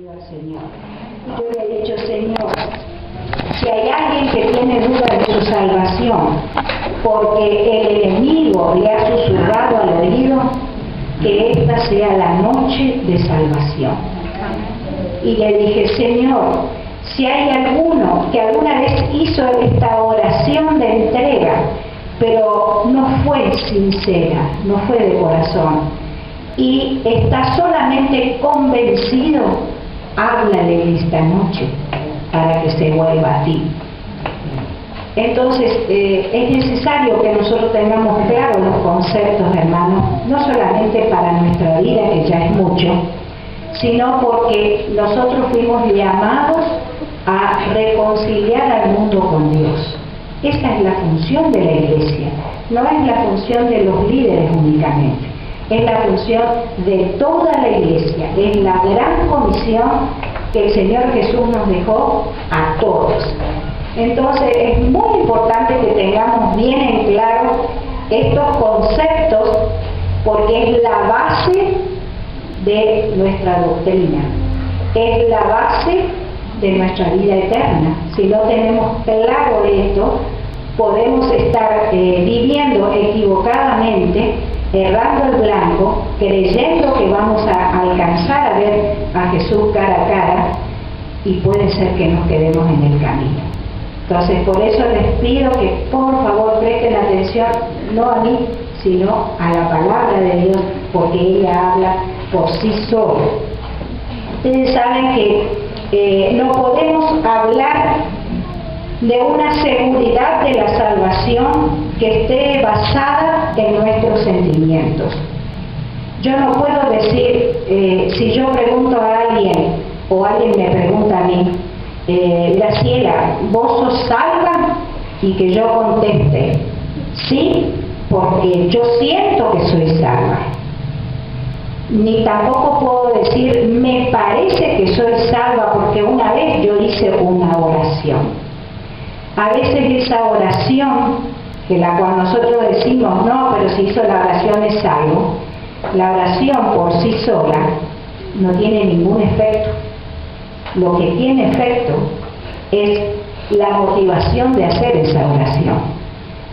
al Señor. Yo le he dicho, Señor, si hay alguien que tiene duda de su salvación, porque el enemigo le ha susurrado al oído, que esta sea la noche de salvación. Y le dije, Señor, si hay alguno que alguna vez hizo esta oración de entrega, pero no fue sincera, no fue de corazón, y está solamente convencido, háblale esta noche para que se vuelva a ti. Entonces es necesario que nosotros tengamos claros los conceptos, hermanos, no solamente para nuestra vida, que ya es mucho, sino porque nosotros fuimos llamados a reconciliar al mundo con Dios. Esa es la función de la iglesia, no es la función de los líderes únicamente, es la función de toda la iglesia, es la gran comisión que el Señor Jesús nos dejó a todos. Entonces es muy importante que tengamos bien en claro estos conceptos, porque es la base de nuestra doctrina, es la base de nuestra vida eterna. Si no tenemos claro esto, podemos estar viviendo equivocadamente, errando el blanco, creyendo que vamos a alcanzar a ver a Jesús cara a cara, y puede ser que nos quedemos en el camino. Entonces, por eso les pido que por favor presten atención, no a mí, sino a la palabra de Dios, porque ella habla por sí sola. Ustedes saben que no podemos hablar de una seguridad de la salvación que esté basada en nuestros sentimientos. Yo no puedo decir, si yo pregunto a alguien, o alguien me pregunta a mí, Graciela, ¿vos sos salva? Y que yo conteste, sí, porque yo siento que soy salva. Ni tampoco puedo decir, me parece que soy salva, porque una vez yo hice una oración. A veces esa oración, que la cual nosotros decimos, no, pero si hizo la oración es salvo, la oración por sí sola no tiene ningún efecto. Lo que tiene efecto es la motivación de hacer esa oración.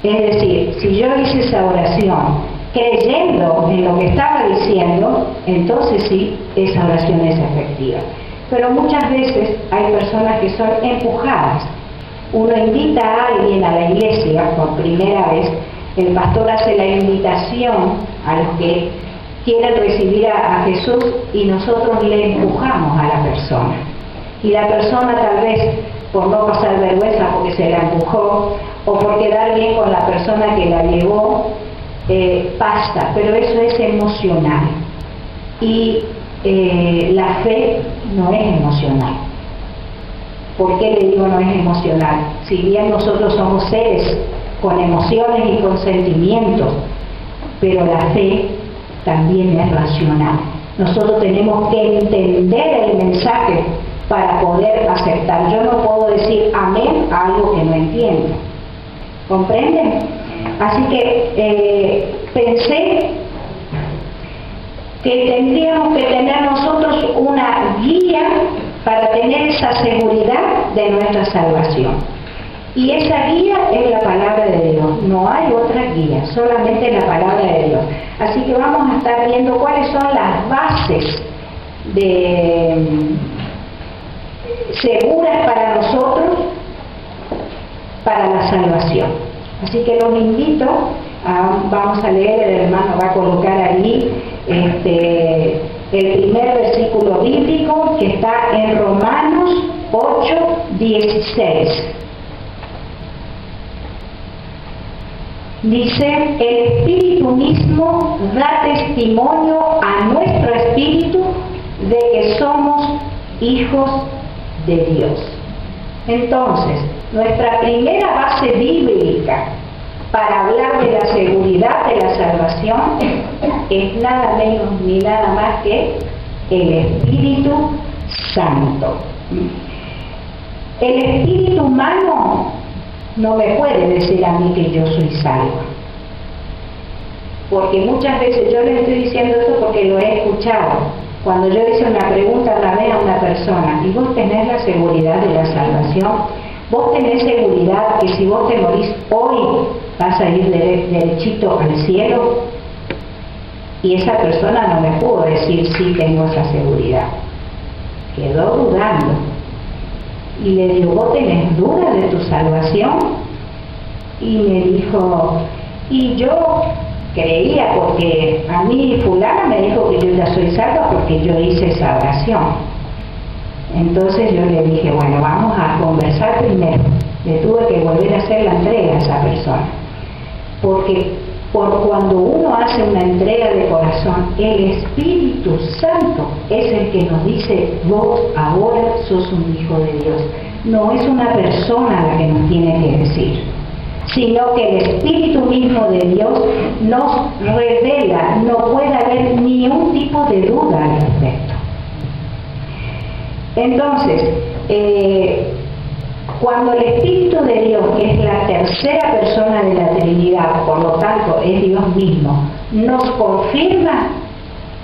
Es decir, si yo hice esa oración creyendo en lo que estaba diciendo, entonces sí, esa oración es efectiva. Pero muchas veces hay personas que son empujadas. Uno invita a alguien a la iglesia por primera vez, el pastor hace la invitación a los que quieren recibir a Jesús, y nosotros le empujamos a la persona. Y la persona, tal vez por no pasar vergüenza porque se la empujó, o por quedar bien con la persona que la llevó, basta, pero eso es emocional. Y la fe no es emocional. ¿Por qué le digo no es emocional? Si bien nosotros somos seres con emociones y con sentimientos, pero la fe también es racional. Nosotros tenemos que entender el mensaje para poder aceptar. Yo no puedo decir amén a algo que no entiendo. ¿Comprenden? Así que pensé que tendríamos que tener nosotros una guía para tener esa seguridad de nuestra salvación. Y esa guía es la palabra de Dios. No hay otra guía, solamente la palabra de Dios. Así que vamos a estar viendo cuáles son las bases seguras para nosotros, para la salvación. Así que los invito vamos a leer, el hermano va a colocar allí el primer versículo bíblico, que está en Romanos 8:16. Dice, el Espíritu mismo da testimonio a nuestro espíritu de que somos hijos de Dios. Entonces, nuestra primera base bíblica para hablar de la seguridad de la salvación es nada menos ni nada más que el Espíritu Santo. El espíritu humano no me puede decir a mí que yo soy salva, porque muchas veces, yo les estoy diciendo esto porque lo he escuchado. Cuando yo hice una pregunta una vez a una persona, persona y vos tenés la seguridad de la salvación, vos tenés seguridad que si vos te morís hoy vas a ir derechito al cielo. Y esa persona no me pudo decir sí tengo esa seguridad, quedó dudando. Y le digo, ¿vos tenés duda de tu salvación? Y me dijo, y yo creía porque a mí fulana me dijo que yo ya soy salva porque yo hice esa oración. Entonces yo le dije, bueno, vamos a conversar primero. Le tuve que volver a hacer la entrega a esa persona, porque cuando uno hace una entrega de corazón, el Espíritu Santo es el que nos dice, vos ahora sos un hijo de Dios. No es una persona la que nos tiene que decir, sino que el Espíritu mismo de Dios nos revela, no puede haber ni un tipo de duda al respecto. Entonces, cuando el Espíritu de Dios, que es la tercera persona de la Trinidad, por lo tanto es Dios mismo, nos confirma,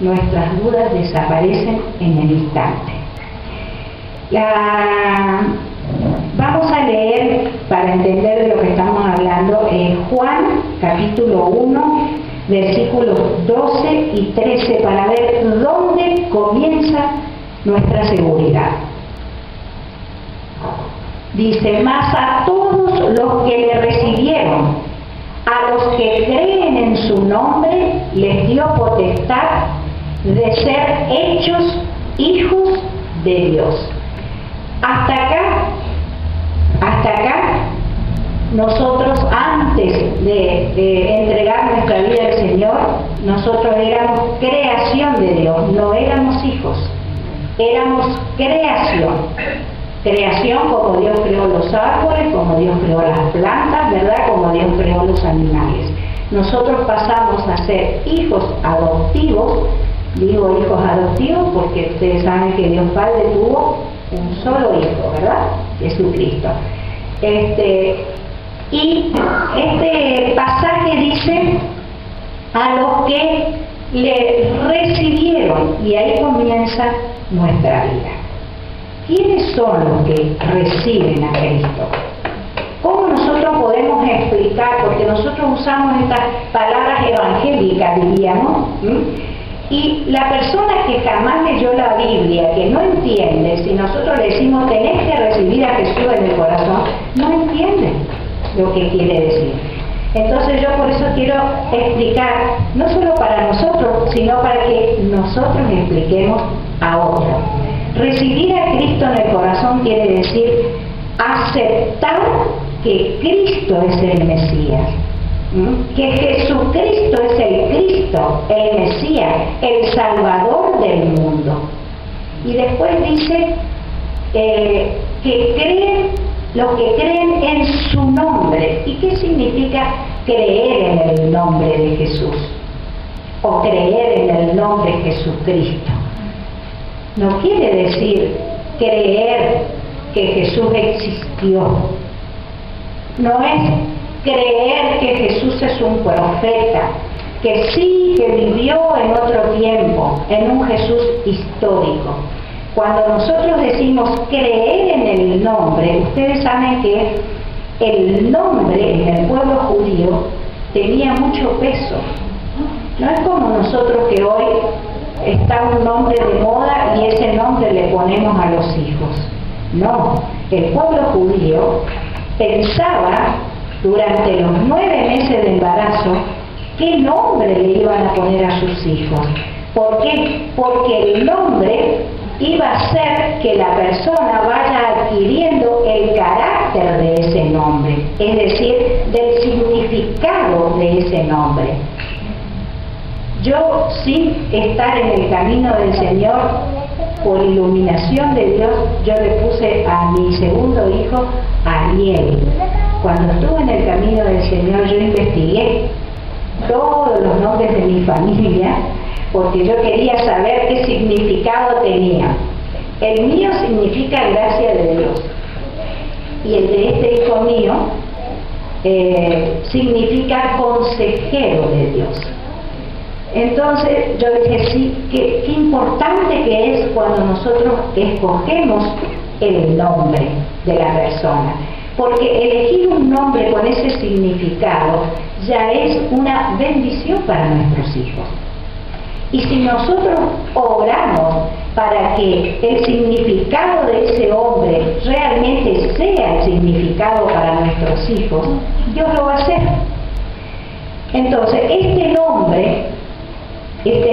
nuestras dudas desaparecen en el instante. Vamos a leer, para entender de lo que estamos hablando, Juan, capítulo 1, versículos 12 y 13, para ver dónde comienza nuestra seguridad. Dice, mas a todos los que le recibieron, a los que creen en su nombre, les dio potestad de ser hechos hijos de Dios. Hasta acá, nosotros antes de entregar nuestra vida al Señor, nosotros éramos creación de Dios, no éramos hijos, éramos creación. Creación como Dios creó los árboles, como Dios creó las plantas, ¿verdad? Como Dios creó los animales. Nosotros pasamos a ser hijos adoptivos, digo hijos adoptivos porque ustedes saben que Dios Padre tuvo un solo hijo, ¿verdad? Jesucristo. Y este pasaje dice a los que le recibieron, y ahí comienza nuestra vida. ¿Quiénes son los que reciben a Cristo? ¿Cómo nosotros podemos explicar? Porque nosotros usamos estas palabras evangélicas, diríamos, y la persona que jamás leyó la Biblia, que no entiende, si nosotros le decimos tenés que recibir a Jesús en el corazón, no entiende lo que quiere decir. Entonces yo por eso quiero explicar, no solo para nosotros, sino para que nosotros expliquemos a otros. Recibir a Cristo en el corazón quiere decir aceptar que Cristo es el Mesías, que Jesucristo es el Cristo, el Mesías, el Salvador del mundo. Y después dice que creen, los que creen en su nombre. ¿Y qué significa creer en el nombre de Jesús? O creer en el nombre de Jesucristo. No quiere decir creer que Jesús existió. No es creer que Jesús es un profeta, que sí, que vivió en otro tiempo, en un Jesús histórico. Cuando nosotros decimos creer en el nombre, ustedes saben que el nombre en el pueblo judío tenía mucho peso. No es como nosotros que hoy está un nombre de moda y ese nombre le ponemos a los hijos. No, el pueblo judío pensaba durante los 9 meses de embarazo qué nombre le iban a poner a sus hijos. ¿Por qué? Porque el nombre iba a hacer que la persona vaya adquiriendo el carácter de ese nombre, es decir, del significado de ese nombre. Yo, sin estar en el camino del Señor, por iluminación de Dios, yo le puse a mi segundo hijo Ariel. Cuando estuve en el camino del Señor, yo investigué todos los nombres de mi familia, porque yo quería saber qué significado tenía. El mío significa gracia de Dios, y el de este hijo mío significa consejero de Dios. Entonces yo dije, sí, qué importante que es cuando nosotros escogemos el nombre de la persona, porque elegir un nombre con ese significado ya es una bendición para nuestros hijos. Y si nosotros oramos para que el significado de ese hombre realmente sea el significado para nuestros hijos, Dios lo va a hacer. Entonces, este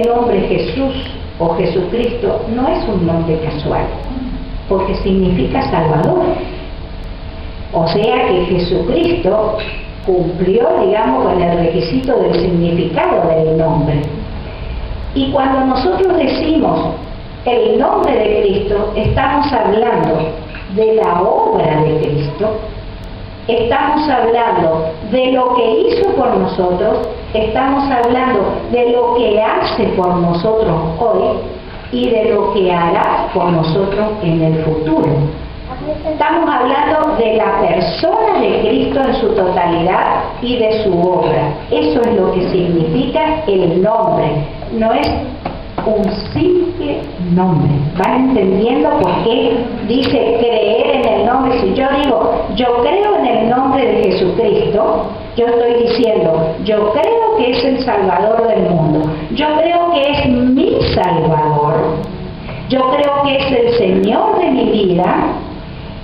nombre Jesús o Jesucristo no es un nombre casual, porque significa Salvador. O sea que Jesucristo cumplió, digamos, con el requisito del significado del nombre. Y cuando nosotros decimos el nombre de Cristo, estamos hablando de la obra de Cristo, estamos hablando de lo que hizo por nosotros, estamos hablando de lo que hace por nosotros hoy y de lo que hará por nosotros en el futuro. Estamos hablando de la persona de Cristo en su totalidad y de su obra. Eso es lo que significa el nombre. No es un simple nombre. ¿Van entendiendo por qué dice creer en el nombre? Si yo digo, yo creo en el nombre de Jesucristo, yo estoy diciendo, yo creo que es el Salvador del mundo. Yo creo que es mi Salvador. Yo creo que es el Señor de mi vida.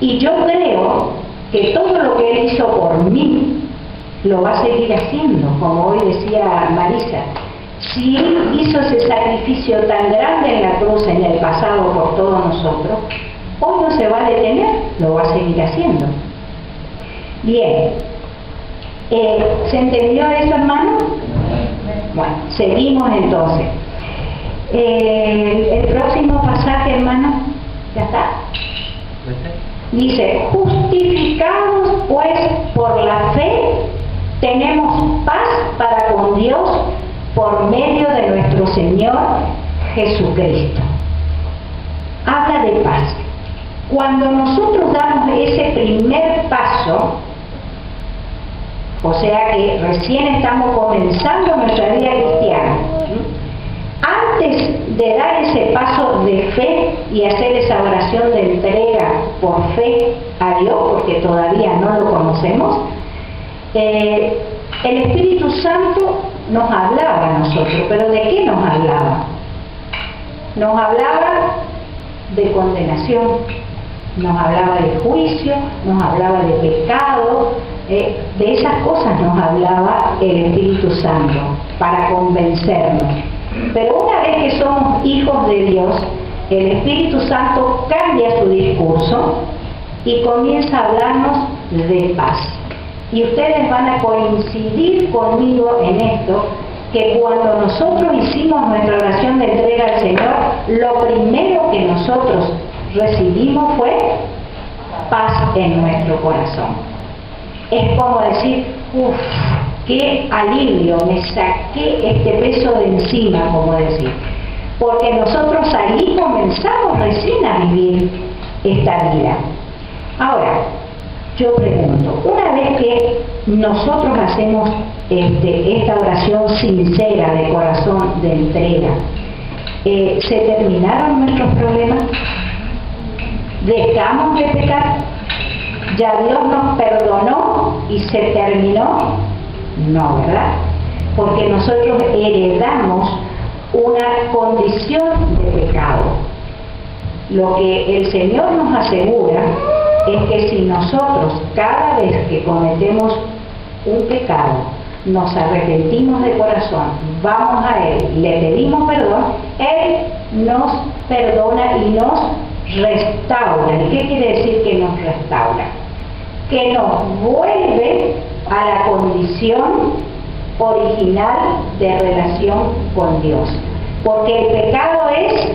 Y yo creo que todo lo que Él hizo por mí, lo va a seguir haciendo, como hoy decía Marisa. Si Él hizo ese sacrificio tan grande en la cruz en el pasado por todos nosotros, hoy no se va a detener, lo va a seguir haciendo. Bien, ¿se entendió eso, hermano? Bueno, seguimos entonces. El próximo pasaje, hermano, ¿ya está? Dice, justificados pues por la fe, tenemos paz para con Dios por medio de nuestro Señor Jesucristo. Habla de paz. Cuando nosotros damos ese primer paso, o sea que recién estamos comenzando nuestra vida cristiana, antes de dar ese paso de fe y hacer esa oración de entrega por fe a Dios, porque todavía no lo conocemos, el Espíritu Santo nos hablaba a nosotros. ¿Pero de qué nos hablaba? Nos hablaba de condenación, nos hablaba de juicio, nos hablaba de pecado, de esas cosas nos hablaba el Espíritu Santo para convencernos. Pero una vez que somos hijos de Dios, el Espíritu Santo cambia su discurso y comienza a hablarnos de paz. Y ustedes van a coincidir conmigo en esto, que cuando nosotros hicimos nuestra oración de entrega al Señor, lo primero que nosotros recibimos fue paz en nuestro corazón. Es como decir, uff, qué alivio, me saqué este peso de encima, como decir. Porque nosotros ahí comenzamos recién a vivir esta vida. Ahora, yo pregunto, una vez que nosotros hacemos esta oración sincera de corazón, de entrega, ¿se terminaron nuestros problemas? ¿Dejamos de pecar? ¿Ya Dios nos perdonó y se terminó? No, ¿verdad? Porque nosotros heredamos una condición de pecado. Lo que el Señor nos asegura es que si nosotros cada vez que cometemos un pecado nos arrepentimos de corazón, vamos a Él, le pedimos perdón, Él nos perdona y nos restaura. ¿Y qué quiere decir que nos restaura? Que nos vuelve a la condición original de relación con Dios. Porque el pecado es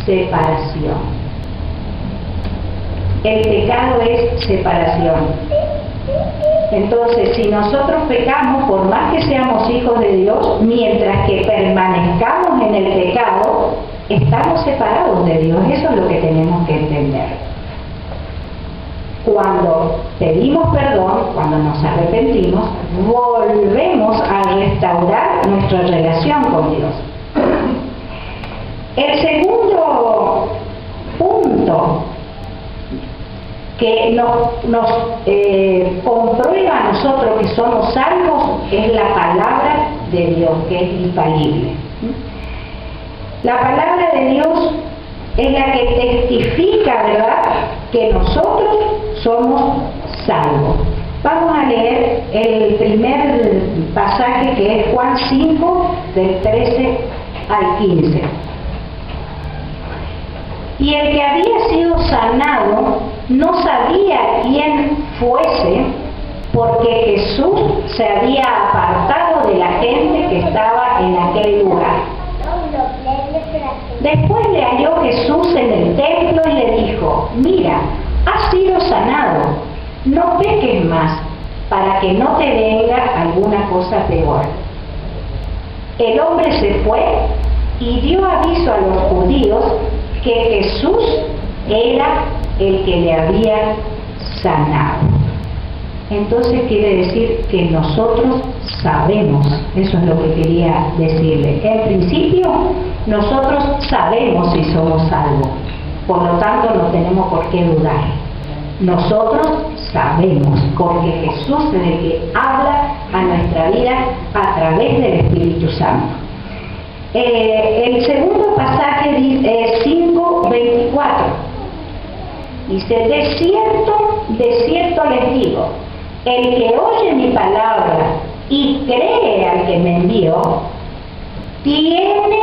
separación. El pecado es separación. Entonces, si nosotros pecamos, por más que seamos hijos de Dios, mientras que permanezcamos en el pecado, estamos separados de Dios. Eso es lo que tenemos que entender. Cuando pedimos perdón, cuando nos arrepentimos, volvemos a restaurar nuestra relación con Dios. El segundo punto que nos comprueba a nosotros que somos salvos es la palabra de Dios, que es infalible. La palabra de Dios es la que testifica, ¿verdad?, que nosotros somos salvos. Vamos a leer el primer pasaje, que es Juan 5, del 13 al 15. Y el que había sido sanado no sabía quién fuese, porque Jesús se había apartado de la gente que estaba en aquel lugar. Después le halló Jesús en el templo y le dijo: mira, has sido sanado, no peques más, para que no te venga alguna cosa peor. El hombre se fue y dio aviso a los judíos que Jesús era el que le había sanado. Entonces quiere decir que nosotros sabemos, eso es lo que quería decirle. En principio, nosotros sabemos si somos salvos, por lo tanto no tenemos por qué dudar. Nosotros sabemos, porque Jesús es el que habla a nuestra vida a través del Espíritu Santo. El segundo pasaje es 5:24. Dice: de cierto les digo, el que oye mi palabra y cree al que me envió, tiene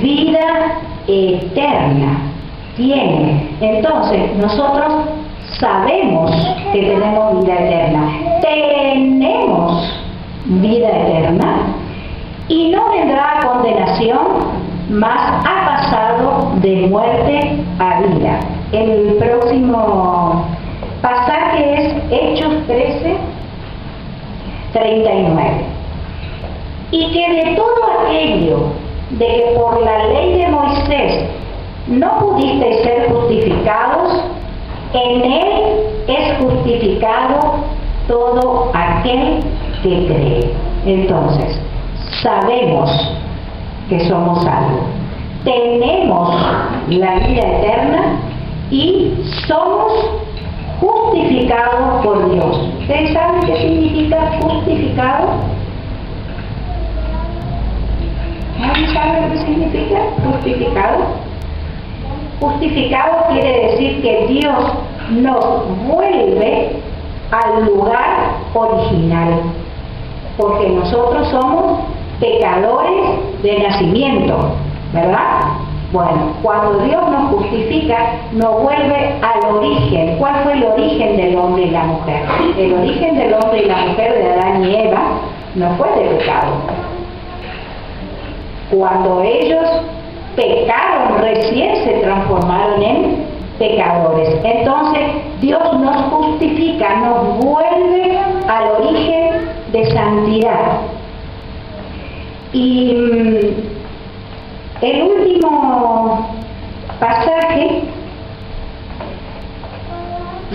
vida eterna. Tiene. Entonces, nosotros sabemos que tenemos vida eterna. Tenemos vida eterna. Y no vendrá a condenación, mas ha pasado de muerte a vida. El próximo pasaje es Hechos 13:39. Y que de todo aquello de que por la ley de Moisés no pudisteis ser justificados, en él es justificado todo aquel que cree. Entonces, sabemos que somos salvos, tenemos la vida eterna y somos justificados por Dios. ¿Ustedes saben qué significa justificado? ¿Nadie sabe lo que significa justificado? Justificado quiere decir que Dios nos vuelve al lugar original, porque nosotros somos pecadores de nacimiento, ¿verdad? Bueno, cuando Dios nos justifica, nos vuelve al origen. ¿Cuál fue el origen del hombre y la mujer? El origen del hombre y la mujer, de Adán y Eva, no fue de pecado. Cuando ellos pecaron, recién se transformaron en pecadores. Entonces, Dios nos justifica, nos vuelve al origen de santidad. Y el último pasaje,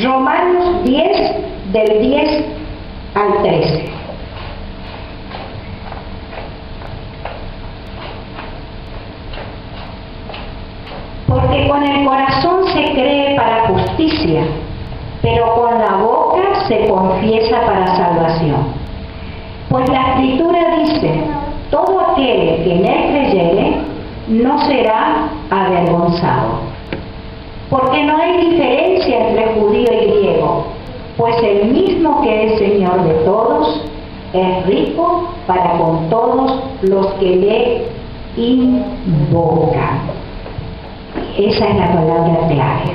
Romanos 10, del 10 al 13. Porque con el corazón se cree para justicia, pero con la boca se confiesa para salvación. Pues la Escritura dice: todo aquel que en él creyere no será avergonzado. Porque no hay diferencia entre judío y griego, pues el mismo que es Señor de todos es rico para con todos los que le invocan. Esa es la palabra clave.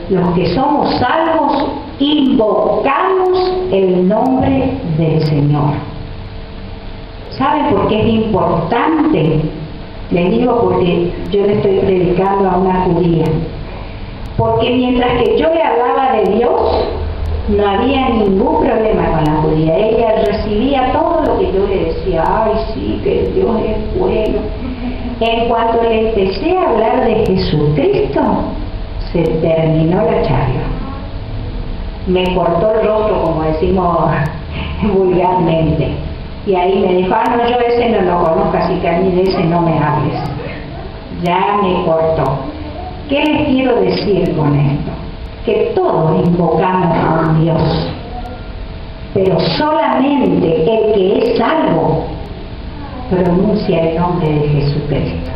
Los que somos salvos invocamos el nombre del Señor. ¿Saben por qué es importante? Les digo porque yo le estoy predicando a una judía. Porque mientras que yo le hablaba de Dios, no había ningún problema con la judía. Ella recibía todo lo que yo le decía. Ay, sí, que Dios es bueno. En cuanto le empecé a hablar de Jesucristo, se terminó la charla. me cortó el rostro, como decimos vulgarmente. Y ahí me dijo, no, yo ese no lo conozco, así que a mí de ese no me hables. Ya me cortó. ¿Qué les quiero decir con esto? Que todos invocamos a un Dios, pero solamente el que es salvo pronuncia el nombre de Jesucristo.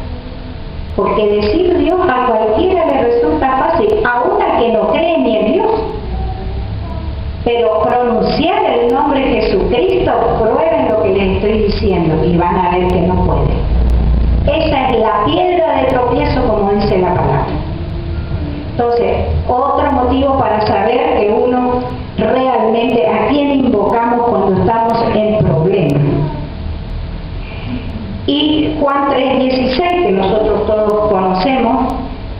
Porque decir Dios a cualquiera le resulta fácil, aún al que no cree ni en Dios. Pero pronunciar el nombre de Jesucristo, prueben lo que les estoy diciendo y van a ver que no pueden. Esa es la piedra de tropiezo, como dice la palabra. Entonces, otro motivo para saber que uno realmente a quién invocamos cuando estamos en problemas. Y Juan 3:16, que nosotros todos conocemos,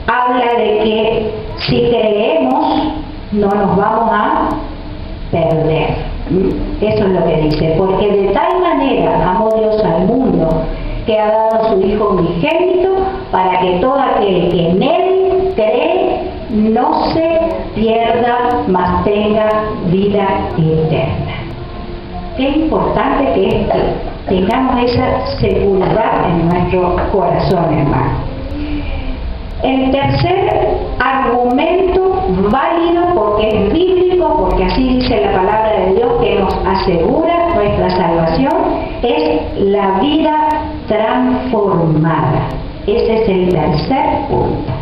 habla de que si creemos no nos vamos a perder. Eso es lo que dice, porque de tal manera amó Dios al mundo que ha dado a su Hijo unigénito para que todo aquel que en Él cree no se pierda, mas tenga vida eterna. Qué importante que es que tengamos esa seguridad en nuestro corazón, hermano. El tercer argumento válido, porque es bíblico, porque así dice la palabra de Dios que nos asegura nuestra salvación, es la vida transformada. Ese es el tercer punto.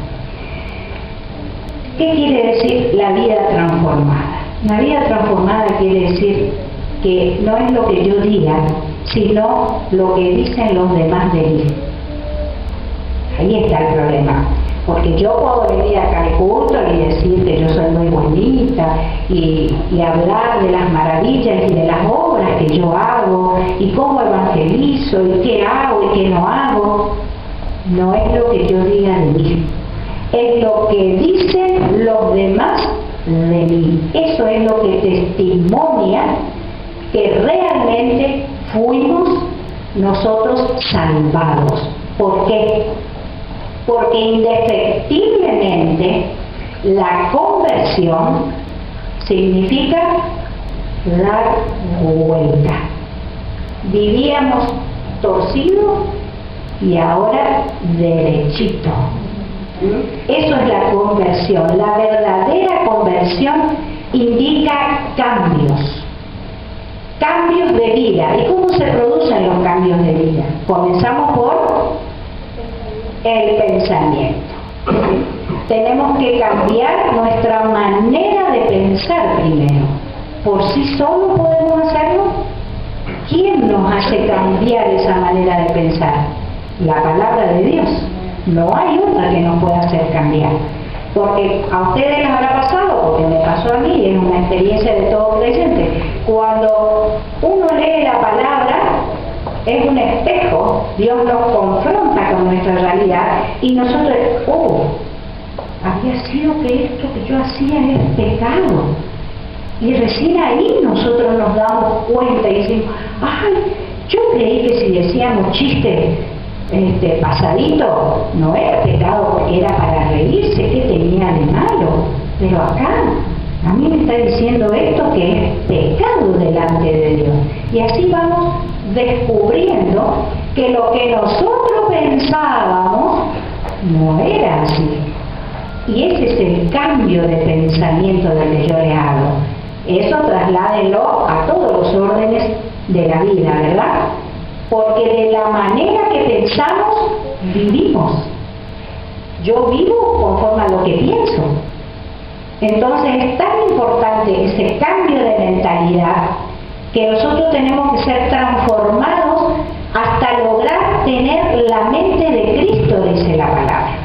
¿Qué quiere decir la vida transformada? La vida transformada quiere decir que no es lo que yo diga, sino lo que dicen los demás de mí. Ahí está el problema. Porque yo puedo venir acá al culto y decir que yo soy muy bonita y hablar de las maravillas y de las obras que yo hago y cómo evangelizo y qué hago y qué no hago. No es lo que yo diga de mí, es lo que dicen los demás de mí. Eso es lo que testimonia que realmente fuimos nosotros salvados. ¿Por qué? Porque indefectiblemente la conversión significa dar vuelta. Vivíamos torcido y ahora derechito. Eso es la conversión. La verdadera conversión indica cambios. Cambios de vida. ¿Y cómo se producen los cambios de vida? Comenzamos por el pensamiento. Tenemos que cambiar nuestra manera de pensar primero. ¿Por sí solo podemos hacerlo? ¿Quién nos hace cambiar esa manera de pensar? La palabra de Dios. No hay otra que nos pueda hacer cambiar. Porque a ustedes les habrá pasado, porque me pasó a mí, es una experiencia de todo creyente. Cuando uno lee la palabra, es un espejo, Dios nos confronta con nuestra realidad y nosotros, había sido que esto que yo hacía es pecado. Y recién ahí nosotros nos damos cuenta y decimos, yo creí que si decíamos chistes pasadito no era pecado porque era para reírse, ¿qué tenía de malo? Pero acá a mí me está diciendo esto que es pecado delante de Dios. Y así vamos descubriendo que lo que nosotros pensábamos no era así. Y ese es el cambio de pensamiento del que yo le hablo. Eso trasládenlo a todos los órdenes de la vida, ¿verdad? Porque de la manera que pensamos, vivimos. Yo vivo conforme a lo que pienso. Entonces es tan importante ese cambio de mentalidad que nosotros tenemos que ser transformados hasta lograr tener la mente de Cristo, dice la palabra.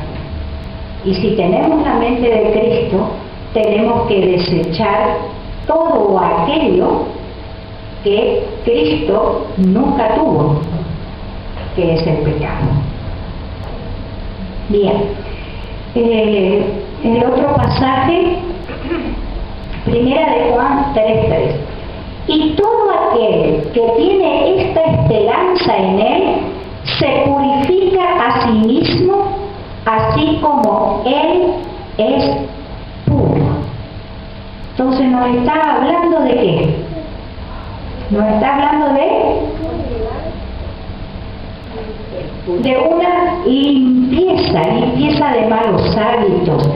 Y si tenemos la mente de Cristo, tenemos que desechar todo aquello que Cristo nunca tuvo, que es el pecado. Bien, el otro pasaje, primera de Juan 3:3. Y todo aquel que tiene esta esperanza en Él se purifica a sí mismo, así como Él es puro. Entonces nos está hablando de qué? Nos está hablando de una limpieza de malos hábitos,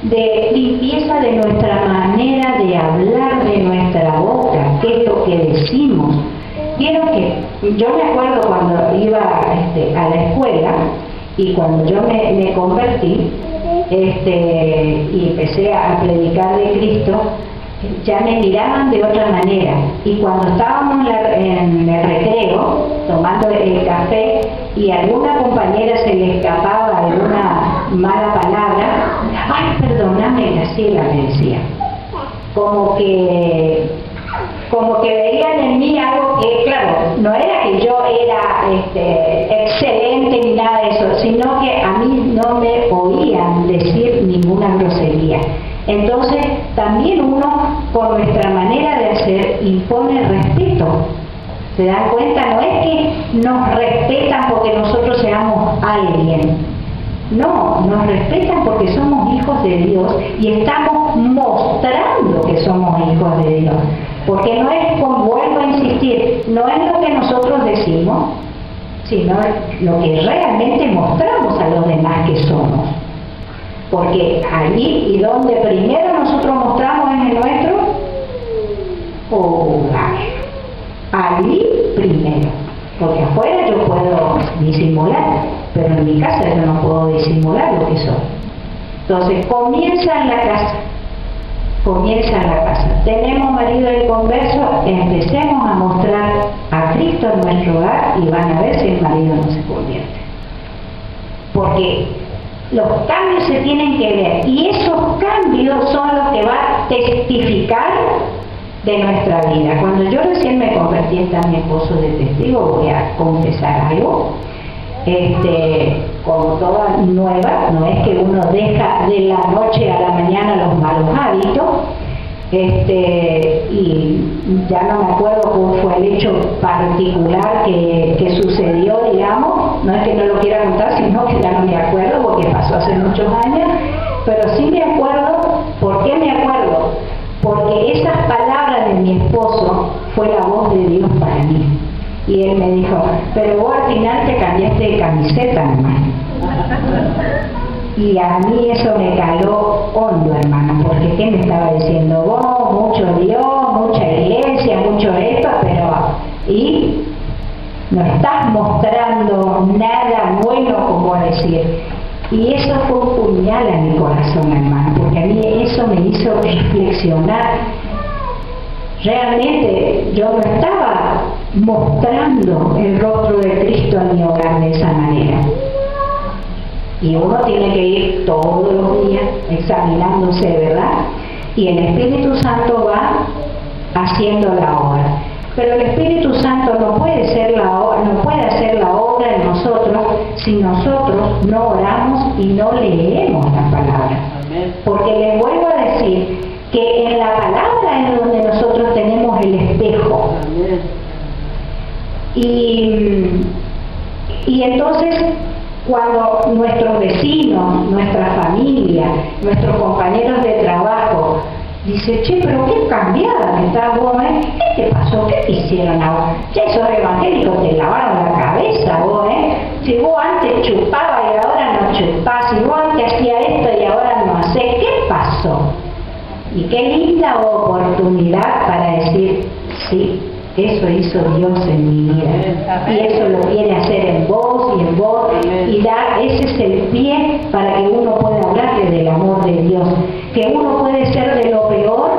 de limpieza de nuestra manera de hablar, de nuestra boca, qué es lo que decimos. Vieron que yo me acuerdo cuando iba a la escuela y cuando yo me convertí y empecé a predicar de Cristo, ya me miraban de otra manera. Y cuando estábamos en el recreo tomando el café y a alguna compañera se le escapaba alguna mala palabra, ay, perdóname, Graciela, me decía, como que veían en mí algo que, claro, no era que yo era excelente ni nada de eso, sino que a mí no me oían decir ninguna grosería. Entonces, también uno, por nuestra manera de hacer, impone respeto. ¿Se dan cuenta? No es que nos respetan porque nosotros seamos alguien. No, nos respetan porque somos hijos de Dios y estamos mostrando que somos hijos de Dios. Porque no es, como vuelvo a insistir, no es lo que nosotros decimos, sino lo que realmente mostramos a los demás que somos. Porque allí y donde primero nosotros mostramos en el nuestro hogar. Allí primero. Porque afuera yo puedo disimular, pero en mi casa yo no puedo disimular lo que soy. Entonces comienza en la casa. Comienza en la casa. Tenemos marido y converso, empecemos a mostrar a Cristo en nuestro hogar y van a ver si el marido no se convierte. Porque los cambios se tienen que ver y esos cambios son los que van a testificar de nuestra vida. Cuando yo recién me convertí, está mi esposo de testigo, voy a confesar algo. Como toda nueva, no es que uno deja de la noche a la mañana los malos hábitos, y ya no me acuerdo cómo fue el hecho particular que sucedió, digamos, no es que no lo quiera contar, sino que ya no me acuerdo porque pasó hace muchos años, pero sí me acuerdo. ¿Por qué me acuerdo? Porque esas palabras de mi esposo fue la voz de Dios para mí. Y él me dijo, pero vos al final te cambiaste de camiseta, hermano. Y a mí eso me caló hondo, hermano, porque ¿qué me estaba diciendo? Vos, mucho Dios, mucha iglesia, mucho esto, pero y no estás mostrando nada bueno, como decir. Y eso fue un puñal a mi corazón, hermano, porque a mí eso me hizo reflexionar. Realmente yo no estaba mostrando el rostro de Cristo en mi hogar de esa manera. Y uno tiene que ir todos los días examinándose, ¿verdad? Y el Espíritu Santo va haciendo la obra. Pero el Espíritu Santo no puede hacer la obra en nosotros si nosotros no oramos y no leemos la palabra. Porque les vuelvo a decir que en la palabra es donde nosotros tenemos el espejo. Y entonces, cuando nuestros vecinos, nuestra familia, nuestros compañeros de trabajo dicen, che, pero qué cambiada estás vos, ¿eh? ¿Qué te pasó? ¿Qué te hicieron a vos? Ya esos evangélicos te lavaron la cabeza, vos, ¿eh? Si vos antes chupabas y ahora no chupás, si vos antes hacías esto y ahora no hacés, ¿qué pasó? Y qué linda oportunidad para decir, sí, eso hizo Dios en mi vida. Y eso lo quiere hacer en vos y en vos. Y ese es el pie para que uno pueda hablarle del amor de Dios. Que uno puede ser de lo peor,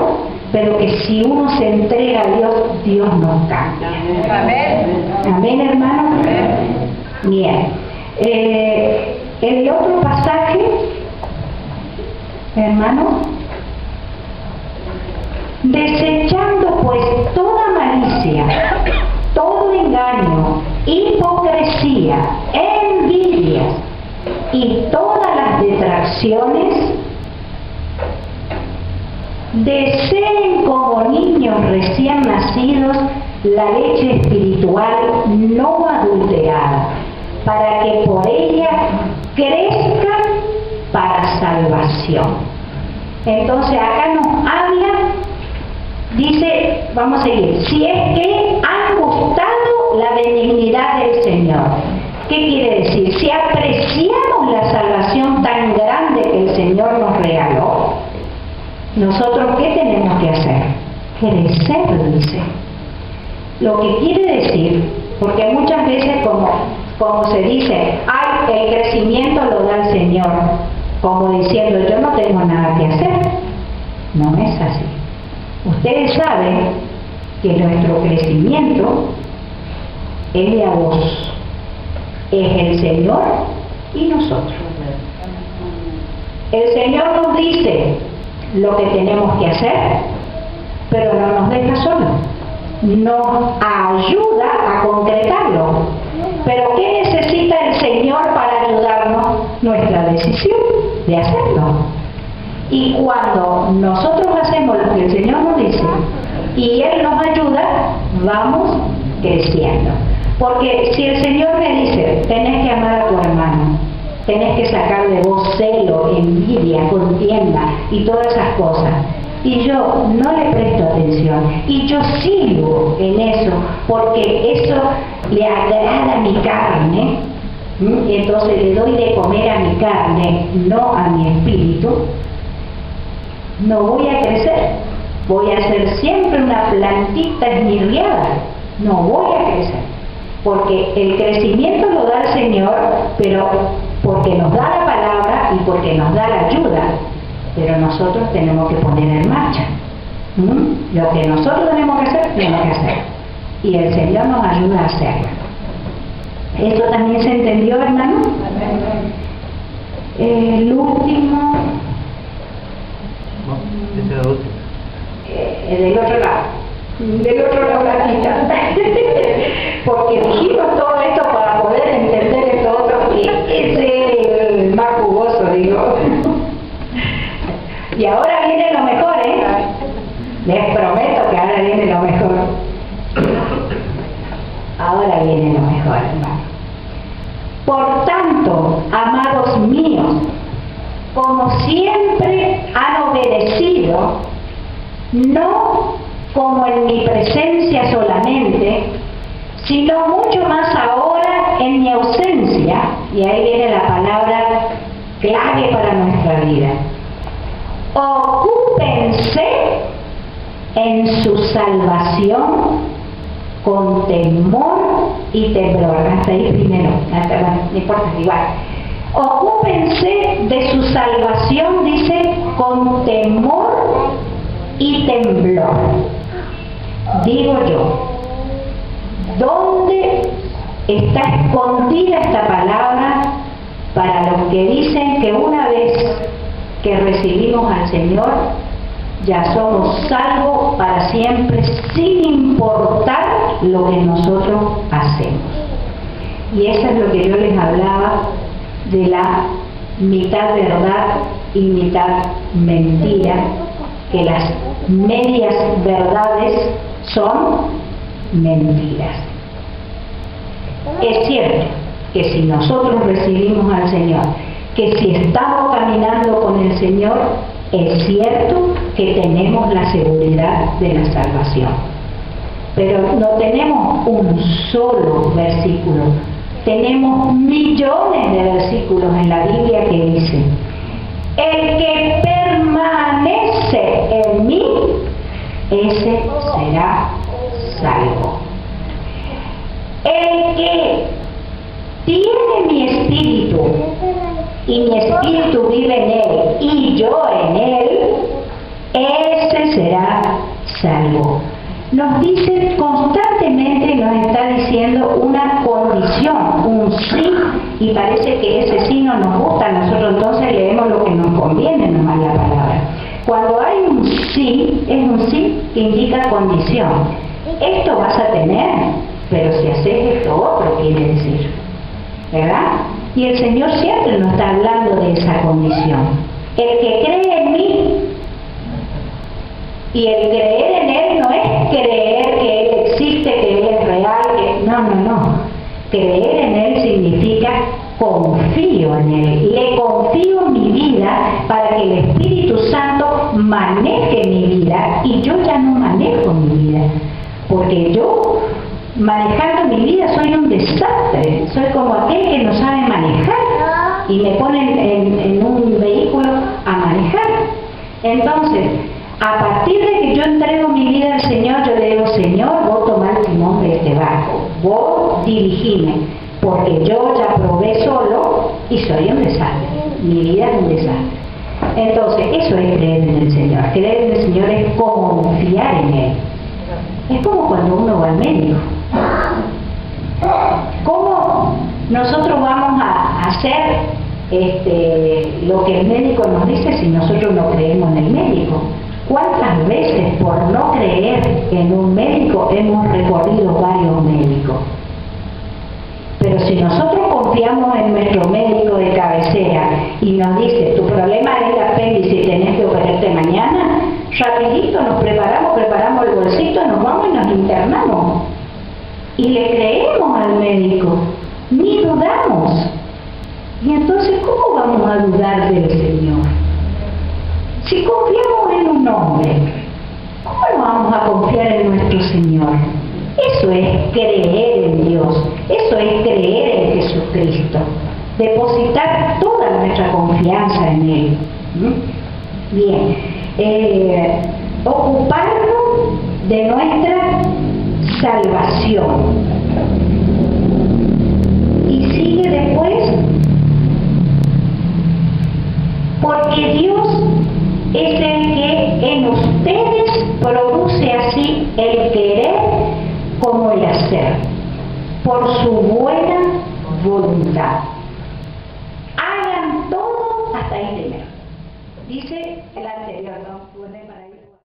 pero que si uno se entrega a Dios, Dios nos cambia. Amén. Amén, hermano. Bien. El otro pasaje, hermano, desechando pues toda malicia, todo engaño, hipocresía, envidias y todas las detracciones, deseen como niños recién nacidos la leche espiritual no adulterada, para que por ella crezcan para salvación. Entonces acá nos habla Dice, vamos a seguir, si es que han gustado la benignidad del Señor. ¿Qué quiere decir? Si apreciamos la salvación tan grande que el Señor nos regaló, nosotros ¿qué tenemos que hacer? Crecer, dice. Lo que quiere decir, porque muchas veces como se dice, ay, el crecimiento lo da el Señor, como diciendo, yo no tengo nada que hacer. No es así. Ustedes saben que nuestro crecimiento es de a vos. Es el Señor y nosotros. El Señor nos dice lo que tenemos que hacer, pero no nos deja solos. Nos ayuda a concretarlo. Pero ¿qué necesita el Señor para ayudarnos? Nuestra decisión de hacerlo. Y cuando nosotros hacemos lo que el Señor nos dice y Él nos ayuda, vamos creciendo. Porque si el Señor me dice, tenés que amar a tu hermano, tenés que sacar de vos celo, envidia, contienda y todas esas cosas, y yo no le presto atención, y yo sigo en eso, porque eso le agrada a mi carne, entonces le doy de comer a mi carne, no a mi espíritu, no voy a crecer, voy a ser siempre una plantita esmirriada, no voy a crecer. Porque el crecimiento lo da el Señor, pero porque nos da la palabra y porque nos da la ayuda, pero nosotros tenemos que poner en marcha. Lo que nosotros tenemos que hacer, y el Señor nos ayuda a hacerlo. ¿Esto también se entendió, hermano? El último... Ese es el último. Del otro lado la quita. Porque dijimos todo esto para poder entender esto otro, que ese es el más jugoso, digo. Y ahora viene lo mejor, les prometo que ahora viene lo mejor. Ahora viene lo mejor, hermano. Por tanto, amados míos, como siempre han obedecido, no como en mi presencia solamente, sino mucho más ahora en mi ausencia, y ahí viene la palabra clave para nuestra vida. Ocúpense en su salvación con temor y temblor. Hasta ahí primero, no importa, igual. Ocúpense de su salvación, dice, con temor y temblor. Digo yo, ¿dónde está escondida esta palabra para los que dicen que una vez que recibimos al Señor ya somos salvos para siempre, sin importar lo que nosotros hacemos? Y eso es lo que yo les hablaba de la mitad verdad y mitad mentira, que las medias verdades son mentiras. Es cierto que si nosotros recibimos al Señor, que si estamos caminando con el Señor, es cierto que tenemos la seguridad de la salvación. Pero no tenemos un solo versículo, tenemos millones de versículos en la Biblia que dicen: el que permanece en mí, ese será salvo. El que tiene mi espíritu y mi espíritu vive en él y yo en él, ese será salvo. Nos dice constantemente, nos está diciendo una condición, un sí, y parece que ese sí no nos gusta. Nosotros entonces leemos lo que nos conviene, nomás la palabra. Cuando hay un sí, es un sí que indica condición. Esto vas a tener, pero si haces esto otro, quiere decir, ¿verdad? Y el Señor siempre nos está hablando de esa condición. El que cree en mí, y el creer en Él no es creer que Él existe, que Él es real, que... no. Creer en Él significa confío en Él, le confío mi vida para que el Espíritu Santo maneje mi vida y yo ya no manejo porque yo manejando mi vida soy un desastre, soy como aquel que no sabe manejar y me ponen en un vehículo a manejar. Entonces, a partir de que yo entrego mi vida al Señor, yo le digo, Señor, vos tomá el timón de este barco, vos dirigime, porque yo ya probé solo y soy un desastre, mi vida es un desastre. Entonces, eso es creer en el Señor. Creer en el Señor es confiar en Él. Es como cuando uno va al médico. ¿Cómo nosotros vamos a hacer lo que el médico nos dice si nosotros no creemos en el médico? ¿Cuántas veces por no creer en un médico hemos recorrido varios médicos? Pero si nosotros confiamos en nuestro médico de cabecera y nos dice, tu problema es el apéndice y tenés que operarte mañana, rapidito nos preparamos el bolsito, nos vamos y nos internamos. Y le creemos al médico, ni dudamos. Y entonces, ¿cómo vamos a dudar del Señor? Si confiamos en un hombre, ¿cómo no vamos a confiar en nuestro Señor? Eso es creer en Dios, eso es creer en Jesucristo, depositar toda nuestra confianza en Él. Bien, ocuparnos de nuestra salvación. Y sigue después, porque Dios es el que en ustedes produce así el querer como el hacer, por su buena voluntad. Hagan todo hasta ahí primero. Dice el anterior, ¿no?